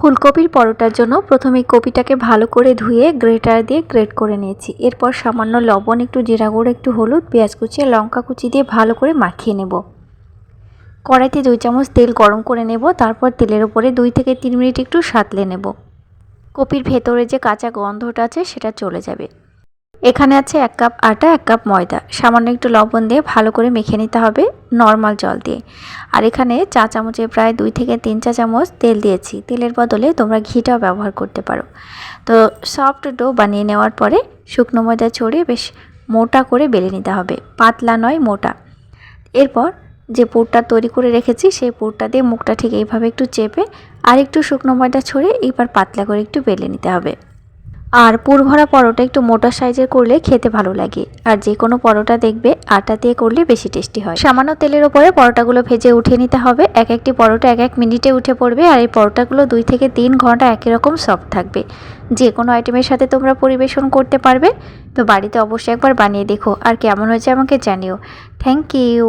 ফুলকপির পরোটার জন্য প্রথমে কপিটাকে ভালো করে ধুয়ে গ্রেটার দিয়ে গ্রেট করে নিয়েছি। এরপর সামান্য লবণ, একটু জিরা গুঁড়ো, একটু হলুদ, পেঁয়াজ কুচি আর লঙ্কা কুচি দিয়ে ভালো করে মাখিয়ে নেব। কড়াইতে 2 চামচ তেল গরম করে নেব। তারপর তেলের উপরে 2 থেকে 3 মিনিট একটু সাঁতলে নেব। কপির ভেতরে যে কাঁচা গন্ধটা আছে সেটা চলে যাবে। এখানে আছে 1 কাপ আটা, 1 কাপ ময়দা, সামান্য একটু লবণ দিয়ে ভালো করে মেখে নিতে হবে নর্মাল জল দিয়ে। আর এখানে চা চামচে প্রায় 2 থেকে 3 চা চামচ তেল দিয়েছি। তেলের বদলে তোমরা ঘিটাও ব্যবহার করতে পারো। তো সফট ডো বানিয়ে নেওয়ার পরে শুকনো ময়দা ছড়িয়ে বেশ মোটা করে বেলে নিতে হবে, পাতলা নয়, মোটা। এরপর যে পুরটা তৈরি করে রেখেছি সেই পুরটা দিয়ে মুখটা ঠিক এইভাবে একটু চেপে আর একটু শুকনো ময়দা ছড়িয়ে এবার পাতলা করে একটু বেলে নিতে হবে। আর পুর ভরা পরোটা একটু মোটা সাইজের করলে খেতে ভালো লাগে। আর যে কোনো পরোটা দেখবে আটা দিয়ে করলে বেশি টেস্টি হয়। সামান্য তেলের ওপরে পরোটাগুলো ভেজে উঠিয়ে নিতে হবে। এক একটি পরোটা 1 মিনিটে উঠে পড়বে। আর এই পরোটাগুলো 2 থেকে 3 ঘন্টা একই রকম সফট থাকবে। যে কোনো আইটেমের সাথে তোমরা পরিবেশন করতে পারবে। তো বাড়িতে অবশ্যই একবার বানিয়ে দেখো আর কেমন হয়েছে আমাকে জানিও। Thank you.